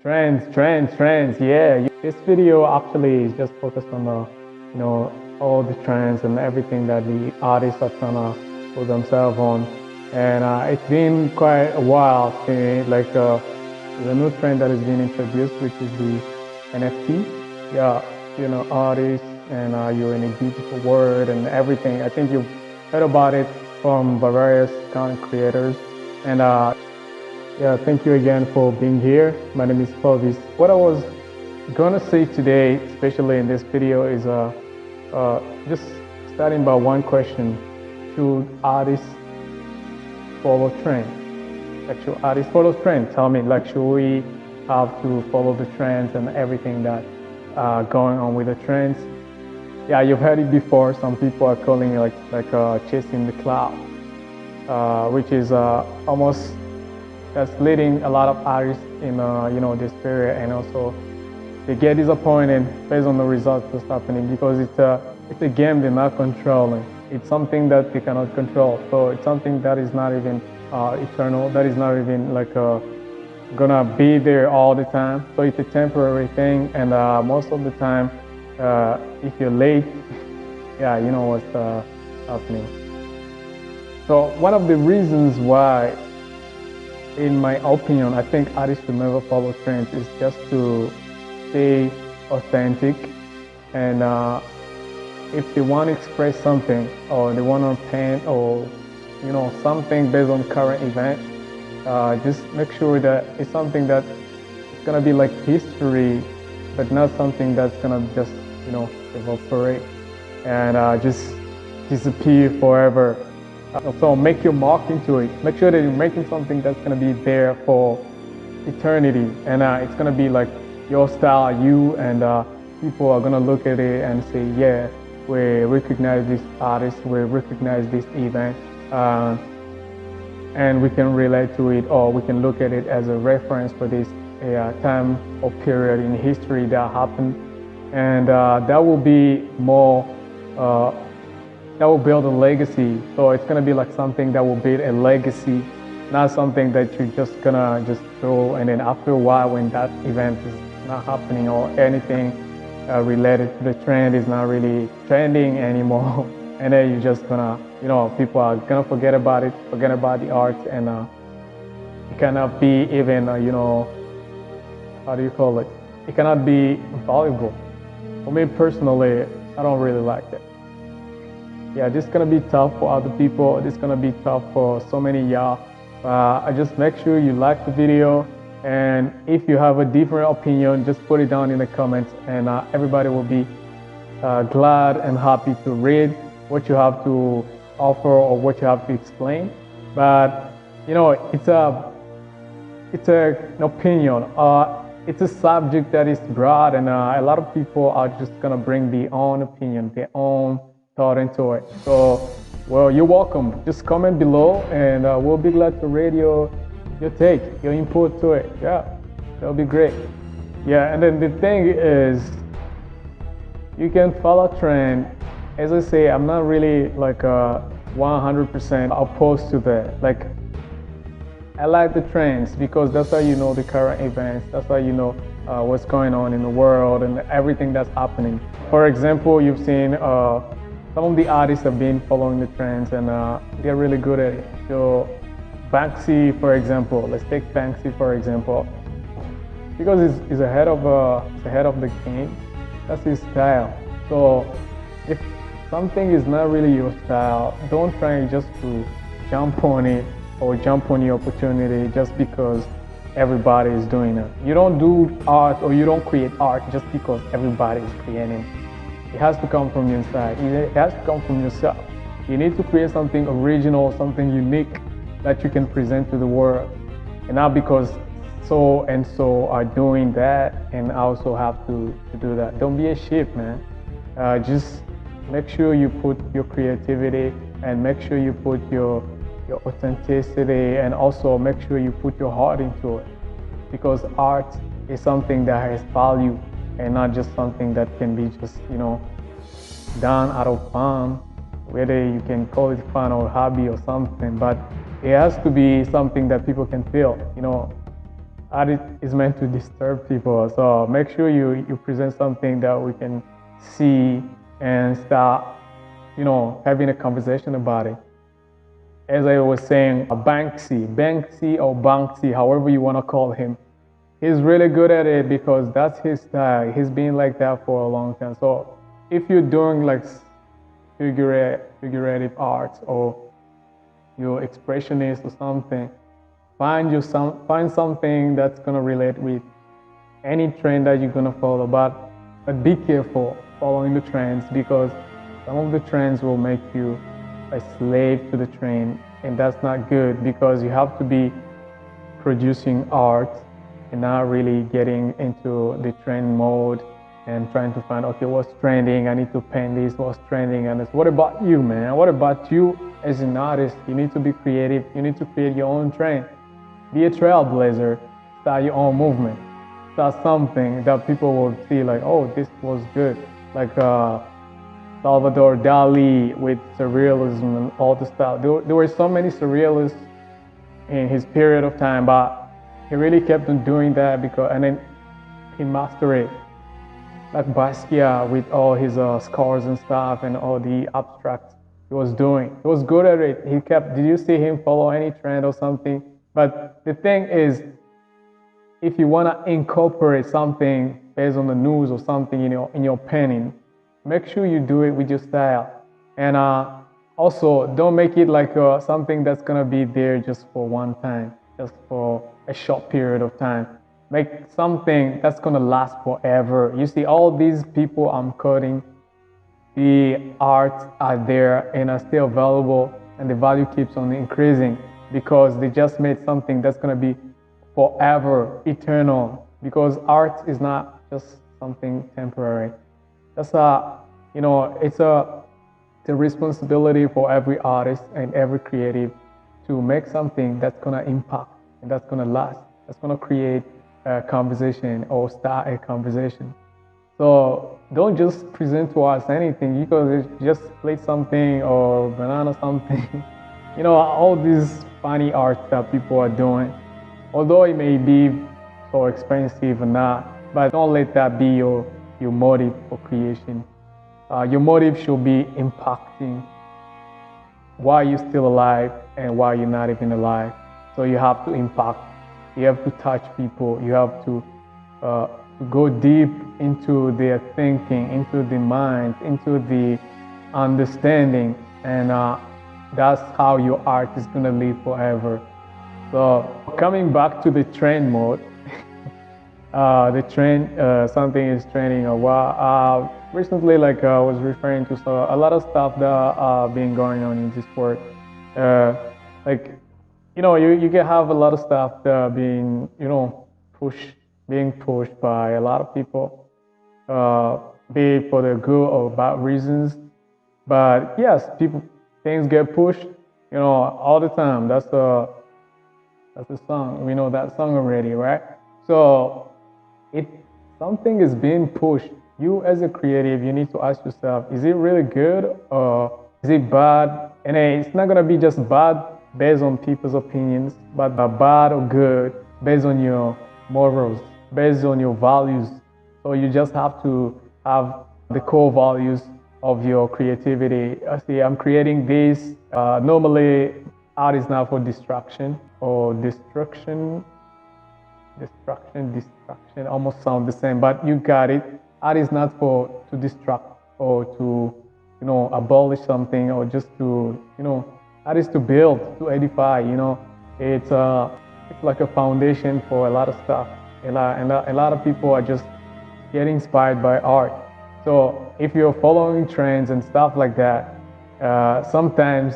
Trends. Yeah, this video actually is just focused on all the trends and everything that the artists are trying to put themselves on. And it's been quite a while since there's a new trend that has been introduced, which is the NFT. Yeah, artists and you're in a digital world and everything. I think you've heard about it from various content creators. And yeah, thank you again for being here. My name is Clovis. What I was gonna say today, especially in this video, is just starting by one question: should artists follow trends? Like, should artists follow trends? Tell me, like, should we have to follow the trends and everything that going on with the trends? Yeah, you've heard it before. Some people are calling it like chasing the cloud, which is almost that's leading a lot of artists in despair, and also they get disappointed based on the results that's happening because it's a game they're not controlling. It's something that they cannot control. So it's something that is not even eternal. That is not even gonna be there all the time. So it's a temporary thing, and most of the time, if you're late, yeah, you know what's happening. So one of the reasons why, in my opinion, I think artists should never follow trends is just to stay authentic. And if they want to express something, or they want to paint, or something based on current event, just make sure that it's something that it's gonna be like history, but not something that's gonna just evaporate and just disappear forever. So make your mark into it. Make sure that you're making something that's gonna be there for eternity, and it's gonna be like your style, you, and people are gonna look at it and say, yeah, we recognize this artist, we recognize this event, and we can relate to it, or we can look at it as a reference for this time or period in history that happened, and that will be more. That will build a legacy. So it's gonna be like something that will build a legacy, not something that you're just gonna throw, and then after a while, when that event is not happening or anything related to the trend is not really trending anymore, and then you're just gonna, people are gonna forget about it, forget about the art, and it cannot be even, how do you call it? It cannot be valuable. For me personally, I don't really like it. Yeah, this is gonna be tough for other people. This is gonna be tough for so many y'all. I just make sure you like the video, and if you have a different opinion, just put it down in the comments, and everybody will be glad and happy to read what you have to offer or what you have to explain. But it's an opinion. It's a subject that is broad, and a lot of people are just gonna bring their own opinion, their own thought into it. So, well, you're welcome. Just comment below, and we'll be glad to read your take, your input to it. Yeah, that'll be great. Yeah, and then the thing is, you can follow trend. As I say, I'm not really like 100% opposed to that. Like, I like the trends because that's how you know the current events. That's how you know what's going on in the world and everything that's happening. For example, you've seen some of the artists have been following the trends, and they're really good at it. So Banksy, for example, let's take Banksy for example, because he's ahead of the game. That's his style. So if something is not really your style, don't try just to jump on it or jump on the opportunity just because everybody is doing it. You don't do art, or you don't create art just because everybody is creating it. It has to come from your inside. It has to come from yourself. You need to create something original, something unique that you can present to the world. And not because so and so are doing that, and I also have to do that. Don't be a sheep, man. Just make sure you put your creativity, and make sure you put your authenticity, and also make sure you put your heart into it. Because art is something that has value, and not just something that can be just, done out of fun, whether you can call it fun or hobby or something, but it has to be something that people can feel, art is meant to disturb people. So make sure you present something that we can see and start, having a conversation about it. As I was saying, Banksy or Banksy, however you want to call him, he's really good at it because that's his style. He's been like that for a long time. So if you're doing like figurative arts or you're expressionist or something, find something that's gonna relate with any trend that you're gonna follow. But be careful following the trends, because some of the trends will make you a slave to the trend, and that's not good, because you have to be producing art and not really getting into the trend mode and trying to find, okay, what's trending? I need to paint this, what's trending? And it's, what about you, man? What about you as an artist? You need to be creative. You need to create your own trend. Be a trailblazer. Start your own movement. Start something that people will see like, oh, this was good. Like Salvador Dali with surrealism and all the stuff. There were so many surrealists in his period of time, but he really kept on doing that and then he mastered it. Like Basquiat with all his scars and stuff and all the abstracts he was doing. He was good at it. Did you see him follow any trend or something? But the thing is, if you want to incorporate something based on the news or something in your painting, make sure you do it with your style. And also, don't make it like something that's going to be there just for one time, just for a short period of time. Make something that's going to last forever. You see, all these people I'm coding, the art are there and are still valuable, and the value keeps on increasing because they just made something that's going to be forever, eternal, because art is not just something temporary. That's it's a responsibility for every artist and every creative to make something that's going to impact and that's going to last, that's going to create a conversation or start a conversation. So don't just present to us anything. You could just plate something or banana something. All these funny art that people are doing, although it may be so expensive or not, but don't let that be your motive for creation. Your motive should be impacting while you're still alive and while you're not even alive. So you have to impact. You have to touch people. You have to go deep into their thinking, into the mind, into the understanding, and that's how your art is gonna live forever. So coming back to the trend mode, the trend, something is trending a while. Recently, like I was referring to, so a lot of stuff that been going on in this world. You can have a lot of stuff that being, being pushed by a lot of people, be it for the good or bad reasons. But yes, things get pushed, all the time. That's the song. We know that song already, right? So if something is being pushed, you as a creative, you need to ask yourself, is it really good or is it bad? And it's not gonna be just bad based on people's opinions, but bad or good based on your morals, based on your values. So you just have to have the core values of your creativity. See, I'm creating this. Normally, art is not for distraction or destruction. Distraction almost sound the same, but you got it. Art is not to distract or to, abolish something, or just to, art is to build, to edify. It's like a foundation for a lot of stuff. A lot of people are just getting inspired by art. So if you're following trends and stuff like that, sometimes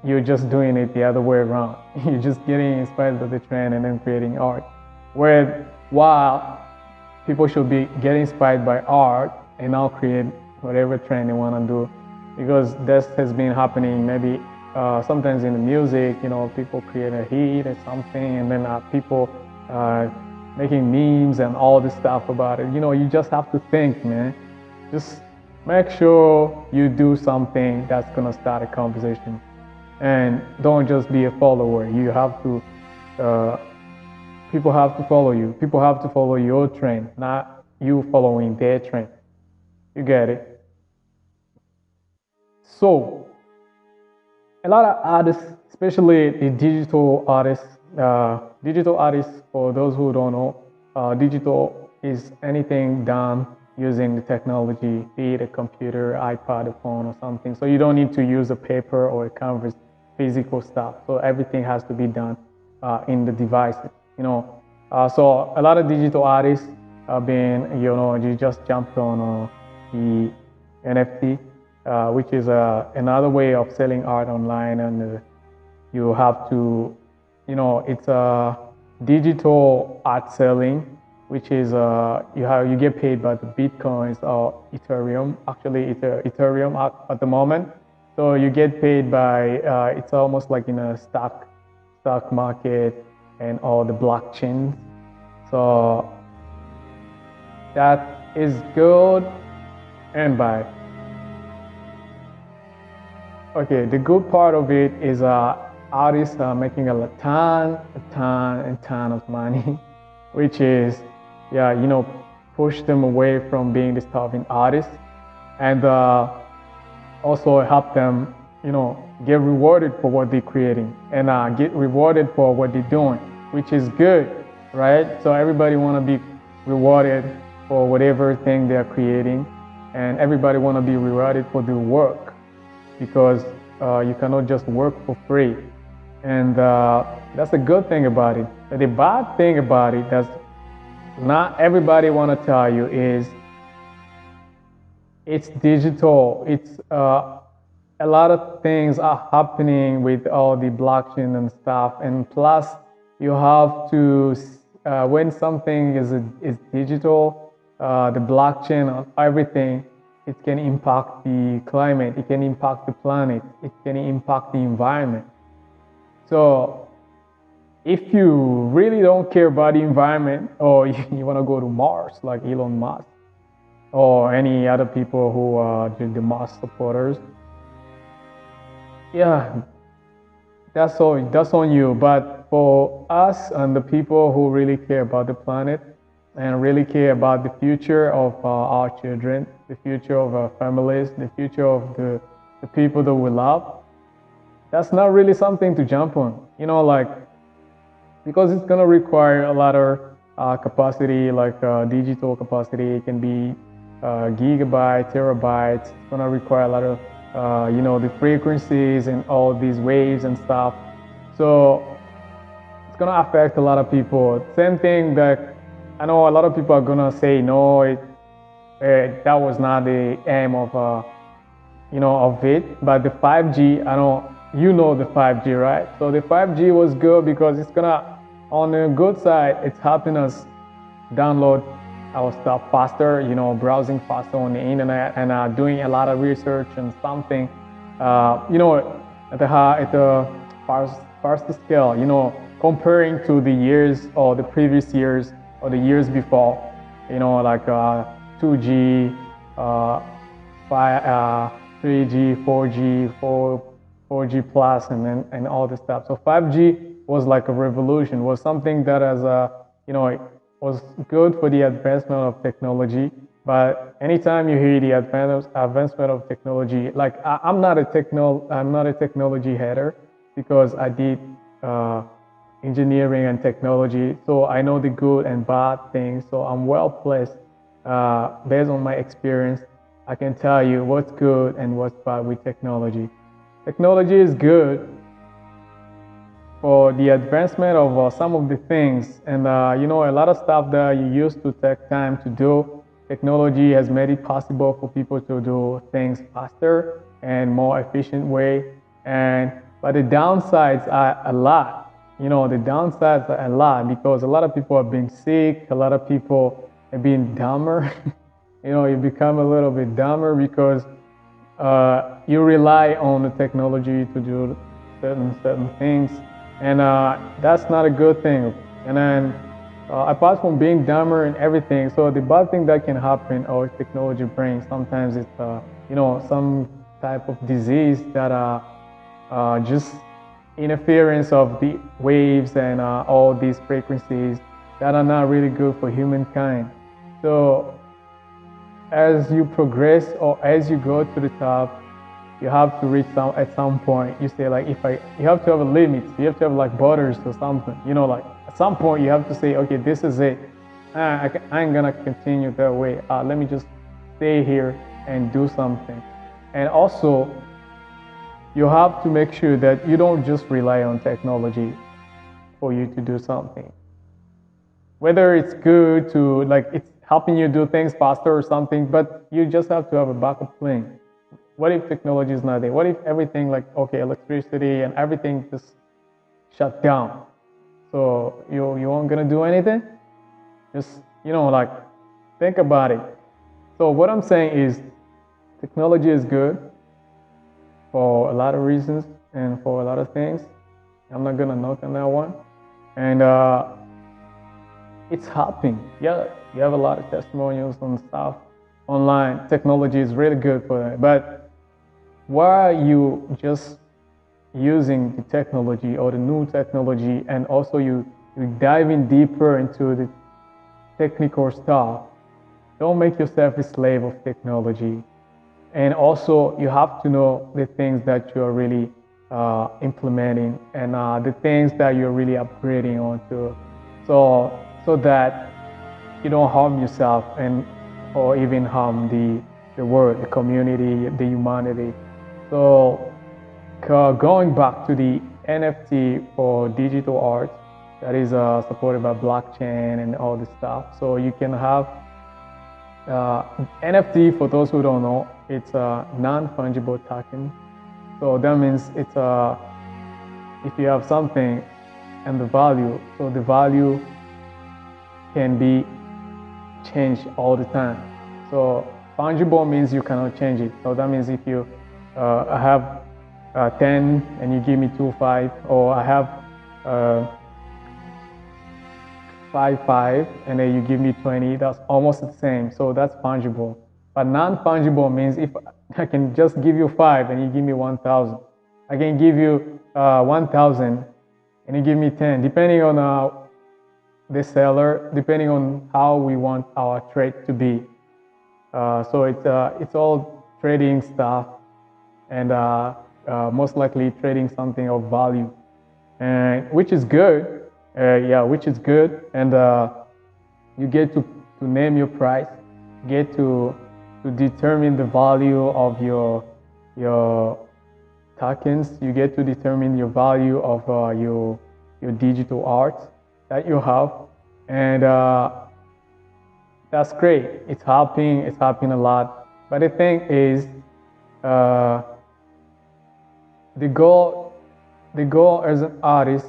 you're just doing it the other way around. You're just getting inspired by the trend and then creating art. While people should be getting inspired by art and now create whatever trend they want to do, because this has been happening maybe sometimes in the music. People create a hit or something, and then people making memes and all this stuff about it. You just have to think, man. Just make sure you do something that's gonna start a conversation, and don't just be a follower. You have to people have to follow you. People have to follow your trend, not you following their trend. You get it? So a lot of artists, especially the digital artists, for those who don't know, digital is anything done using the technology, be it a computer, iPad, a phone, or something. So you don't need to use a paper or a canvas, physical stuff. So everything has to be done in the devices, you know. So a lot of digital artists have been, you just jumped on the NFT, which is another way of selling art online, and you have to, it's a digital art selling, which is you get paid by the Bitcoins or Ethereum. Actually, it's Ethereum at the moment. So you get paid by it's almost like in a stock market and all the blockchains. So that is good and bad. Okay, the good part of it is artists are making a ton of money, which is, push them away from being the starving artists, and also help them, get rewarded for what they're creating, and get rewarded for what they're doing, which is good, right? So everybody want to be rewarded for whatever thing they're creating, and everybody want to be rewarded for the work, because you cannot just work for free. And that's a good thing about it. But the bad thing about it, that's not everybody want to tell you, is it's digital. It's a lot of things are happening with all the blockchain and stuff. And plus, you have to, when something is digital, the blockchain on everything, it can impact the climate, it can impact the planet, it can impact the environment. So if you really don't care about the environment, or you want to go to Mars like Elon Musk or any other people who are the Mars supporters, yeah, that's on you. But for us and the people who really care about the planet and really care about the future of our children, the future of our families, the future of the people that we love, that's not really something to jump on, because it's going to require a lot of capacity, like digital capacity. It can be gigabytes, terabytes. It's going to require a lot of, the frequencies and all these waves and stuff. So it's going to affect a lot of people. Same thing that I know a lot of people are going to say, no, that was not the aim of, of it. But the 5G, I know, the 5G, right? So the 5G was good because it's gonna, on the good side, it's helping us download our stuff faster, browsing faster on the internet, and doing a lot of research and something, at the faster scale, comparing to the years or the previous years or the years before, like 2G, 3G, 4G, 4G plus, and all this stuff. So 5G was like a revolution, was something that has, was good for the advancement of technology. But anytime you hear the advancement of technology, like I'm not a technology hater, because I did engineering and technology, so I know the good and bad things. So I'm well placed, based on my experience. I can tell you what's good and what's bad with technology. Technology is good for the advancement of some of the things, and a lot of stuff that you used to take time to do, technology has made it possible for people to do things faster and more efficient way. But the downsides are a lot. The downsides are a lot, because a lot of people have been sick, a lot of people have been dumber. You become a little bit dumber because you rely on the technology to do certain things, and that's not a good thing. And then apart from being dumber and everything, so the bad thing that can happen, or technology brings, sometimes it's some type of disease that just interference of the waves and all these frequencies that are not really good for humankind. So as you progress or as you go to the top, you have to reach at some point. You say like, you have to have a limit. You have to have like borders or something. Like at some point you have to say, okay, this is it. I ain't gonna continue that way. Let me just stay here and do something. And also, you have to make sure that you don't just rely on technology for you to do something. Whether it's good to, like, it's helping you do things faster or something, but you just have to have a backup plan. What if technology is not there? What if everything, like, okay, electricity and everything just shut down? So you aren't gonna do anything? Just, like, think about it. So what I'm saying is technology is good for a lot of reasons and for a lot of things. I'm not gonna knock on that one. And it's helping. Yeah, you have a lot of testimonials and stuff online. Technology is really good for that. But why are you just using the technology or the new technology, and also you diving deeper into the technical stuff? Don't make yourself a slave of technology. And also, you have to know the things that you are really implementing and the things that you're really upgrading onto, so that you don't harm yourself or even harm the world, the community, the humanity. So going back to the NFT for digital art that is supported by blockchain and all this stuff. So you can have NFT, for those who don't know, it's a non-fungible token. So that means it's if you have something and the value, so the value can be changed all the time. So fungible means you cannot change it. So that means if you have 10 and you give me 2.5, or I have 5.5 and then you give me 20, that's almost the same. So that's fungible. But non-fungible means if I can just give you 5 and you give me 1,000. I can give you 1,000 and you give me 10, depending on the seller, depending on how we want our trade to be. So it's all trading stuff, and most likely trading something of value, and which is good. Which is good, and you get to name your price, get to determine the value of your tokens. You get to determine your value of your digital art that you have, and that's great. It's helping a lot. But the thing is, the goal as an artist,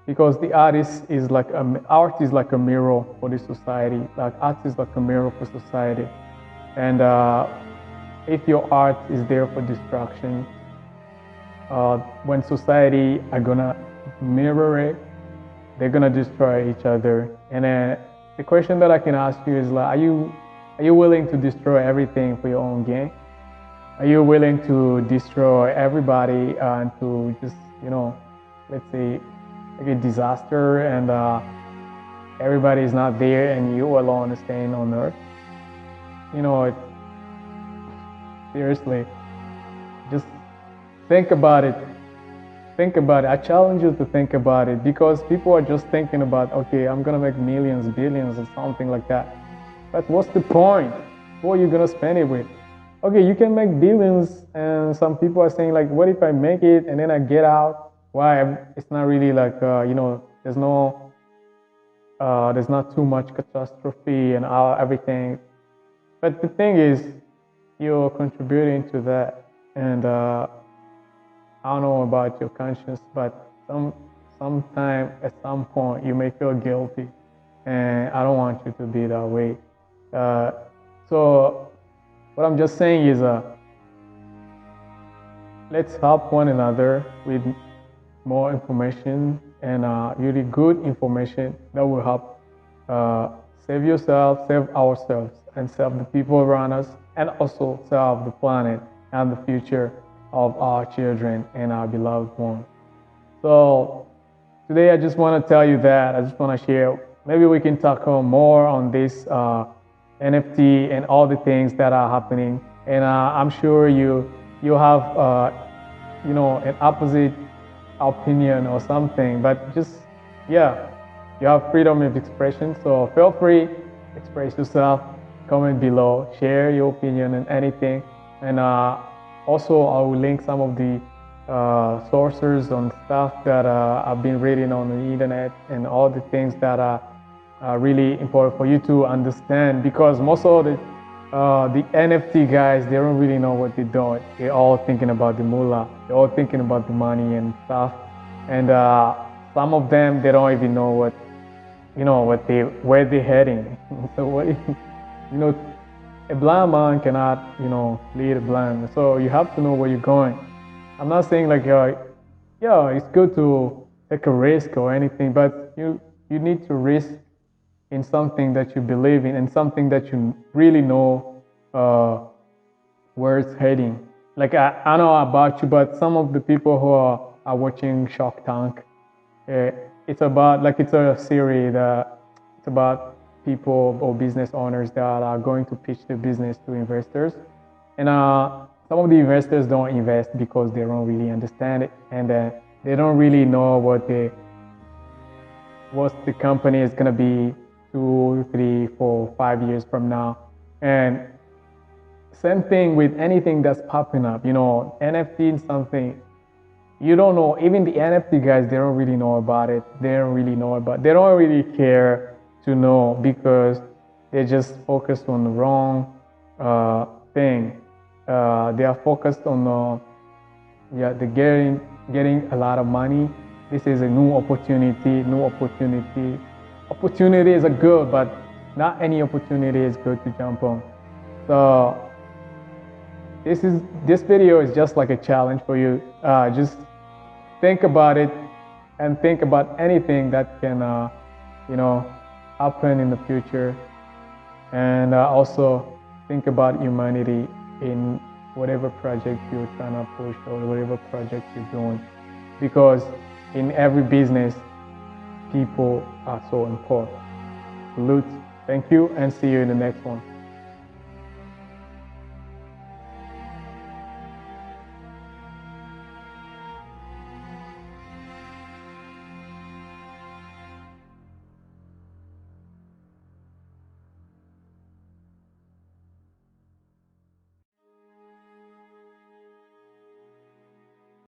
because the artist is like art is like a mirror for the society. Like art is like a mirror for society, and if your art is there for destruction, when society are gonna mirror it, they're gonna destroy each other. And then the question that I can ask you is like, are you willing to destroy everything for your own gain? Are you willing to destroy everybody and to just, let's say, like a disaster, and everybody is not there and you alone is staying on Earth? Seriously, just think about it. Think about it. I challenge you to think about it, because people are just thinking about, okay, I'm gonna make millions, billions, or something like that. But what's the point? What are you gonna spend it with? Okay, you can make billions, and some people are saying like, what if I make it and then I get out? Why? It's not really like there's not too much catastrophe and everything. But the thing is, you're contributing to that, and I don't know about your conscience, but sometime at some point you may feel guilty, and I don't want you to be that way. So what I'm just saying is, let's help one another with more information, and really good information that will help save yourself, save ourselves, and save the people around us, and also save the planet and the future of our children and our beloved ones. So today I just want to tell you that I just want to share. Maybe we can talk more on this NFT and all the things that are happening. And I'm sure you have an opposite opinion or something, but just yeah, you have freedom of expression. So feel free, express yourself, comment below, share your opinion and anything. And also I will link some of the sources on stuff that I've been reading on the internet and all the things that are really important for you to understand, because most of the NFT guys, they don't really know what they're doing. They're all thinking about the moolah. They're all thinking about the money and stuff. And some of them, they don't even know where they're heading. So a blind man cannot, lead a blind. So you have to know where you're going. I'm not saying like, yeah, it's good to take a risk or anything, but you need to risk in something that you believe in and something that you really know where it's heading. Like I know about you, but some of the people who are watching Shark Tank, it's a series that it's about people or business owners that are going to pitch their business to investors, and some of the investors don't invest because they don't really understand it, and they don't really know what the company is gonna be 2, 3, 4, 5 years from now. And same thing with anything that's popping up. NFT and something. You don't know. Even the NFT guys, they don't really know about it. They don't really care to know, because they just focused on the wrong thing. They are focused on they're getting a lot of money. This is a new opportunity. Opportunities are good, but not any opportunity is good to jump on. So this video is just like a challenge for you. Just think about it and think about anything that can happen in the future, and also think about humanity in whatever project you're trying to push or whatever project you're doing, because in every business, people are so important. Salute. Thank you, and see you in the next one.